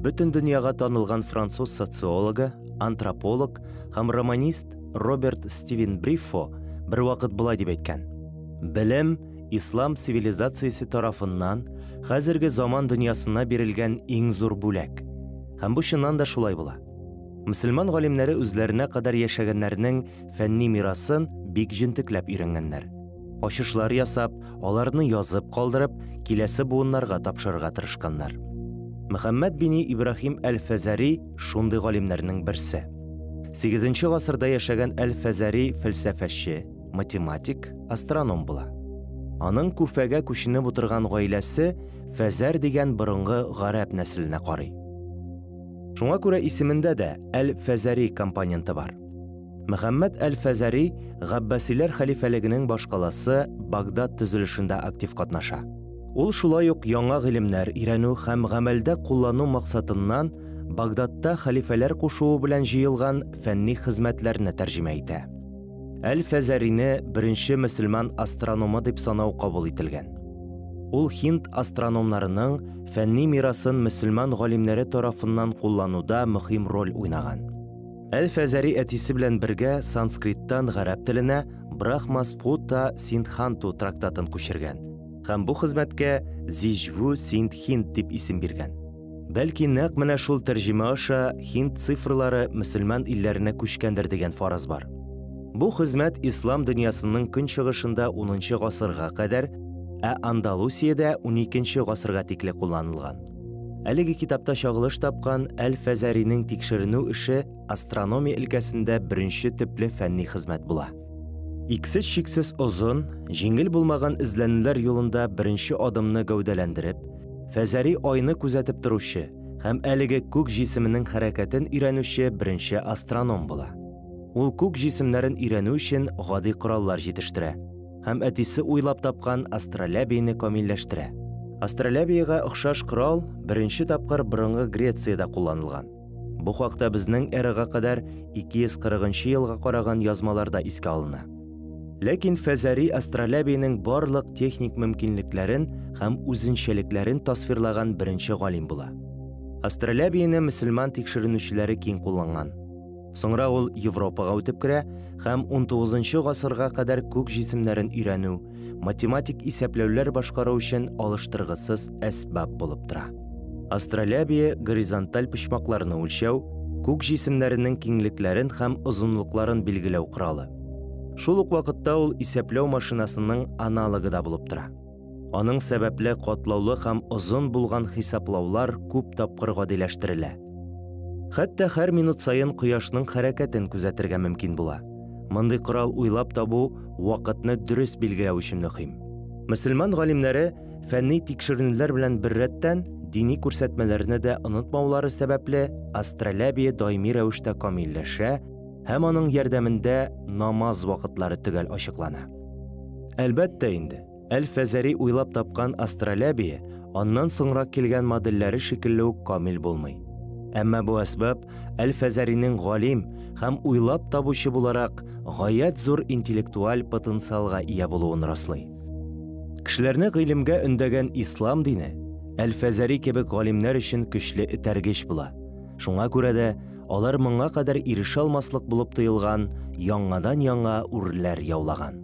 Бүтін дүнияға танылған француз социологы, антрополог һәм романист Роберт Стивен Бриффо бір вақыт былай дип әйткән: «Белем ислам цивилизациясе тарафыннан хәзерге заман дөньясына бирелгән иң зур бүләк». Һәм бу чыннан да шулай була. Мөселман галимнәре үзләренә кадәр яшәгәннәрнең фәнни мирасын бик җентекләп өйрәнгәннәр. Ачышлар ясап, аларны язып калдырып, киләсе буыннарга тапшырырга тырышканнар. Мөхәммәд бин Ибрахим әл-Фазари шундый галимнәрнең берсе. 8-нче гасырда яшәгән әл-Фазари фәлсәфәче, математик, астроном була. Аның Куфәгә күченеп утырган гаиләсе Фәзәр дигән борынгы гарәп нәселенә карый. Шуңа күрә исемендә дә әл-Фазари компоненты бар. Мөхәммәд әл-Фазари Габбасиләр хәлифәлегенең башкаласы Багдад төзелешендә актив катнаша. Ул шулай ук яңа гыйлемнәр өйрәнү һәм гамәлдә куллану максатыннан Багдадта хәлифәләр кушуы белән җыелган фәнни хезмәтләрне тәрҗемә итә. Әл-Фазарине беренче мөселман астрономы дип санау кабул ителгән. Ул Һинд астрономнарының фәнни мирасын мөселман галимнәре тарафыннан куллануда мөһим роль уйнаган. Әл-Фазари әтисе белән бергә санскриттан гарәп теленә Брахмаспута Синдханту трактатын күчергән һәм бу хезмәткә Зижву Синдхинд дип исем биргән. Бәлки нәкъ менә шул тәрҗемә аша Һинд цифрлары мөселман илләренә күчкәндер дигән фараз бар. Бу хезмәт ислам дөньясының көнчыгышында 10-нчы гасырга кадәр, Андалусиядә 12-нче гасырга тикле кулланылган. Әлеге китапта чагылыш тапкан Әл-Фазаринең тикшеренү эше астрономия өлкәсендә беренче төпле фәнни хезмәт була. Иксез-чиксез озын, җиңел булмаган эзләнүләр юлында беренче адымны гәүдәләндереп, Фазари айны күзәтеп торучы һәм әлеге күк җисеменең хәрәкәтен өйрәнүче беренче астроном була. Ул күк җисемнәрен өйрәнү өчен гади кораллар җитештерә һәм әтисе уйлап тапкан астролябияне камилләштерә. Астролябиягә охшаш корал беренче тапкыр борынгы Грециядә кулланылган. Бу хакта безнең эрага кадәр 240 елга караган язмаларда искә алына. Ләкин Фазари астролябиянең барлык техник мөмкинлекләрен һәм үзенчәлекләрен тасвирлаган беренче галим була. Астролябияне мөселман тикшеренүчеләре киң кулланган. Соңра ул Европага үтеп керә һәм 19-нчы гасырга кадәр күк җисемнәрен өйрәнү, математик исәпләүләр башкару өчен алыштыргысыз әсбаб булып тора. Астролябия горизонталь почмакларны үлчәү, күк җисемнәренең киңлекләрен һәм озынлыкларын билгеләү коралы. Шул ук вакытта ул исәпләү машинасының аналогы да булып тора. Аның сәбәпле катлаулы һәм озын булган хисаплаулар күп тапкыр гадиләштерелә. Хәтта һәр минут сайын кояшның хәрәкәтен күзәтергә мөмкин була. Мондый корал уйлап табу вакытны дөрес билгеләү өчен мөһим. Мөселман галимнәре фәнни тикшеренүләр белән беррәттән дини күрсәтмәләрне дә онытмаулары сәбәпле астролябия даими рәвештә камилләшә һәм аның ярдәмендә намаз вакытлары төгәл ачыклана. Әлбәттә инде, Әл-Фазари уйлап тапкан астролябия аннан соңрак килгән модельләре шикелле үк камил булмый. Әмма бу әсбаб Әл-Фазаринең галим һәм уйлап табучы буларак гаять зур интеллектуаль потенциалга ия булуын раслый. Кешеләрне гыйлемгә өндәгән ислам дине Әл-Фазари кебек галимнәр өчен көчле этәргеч була. Шуңа күрә дә алар моңа кадәр ирешә алмаслык булып тоелган яңадан яңа үрләр яулаган.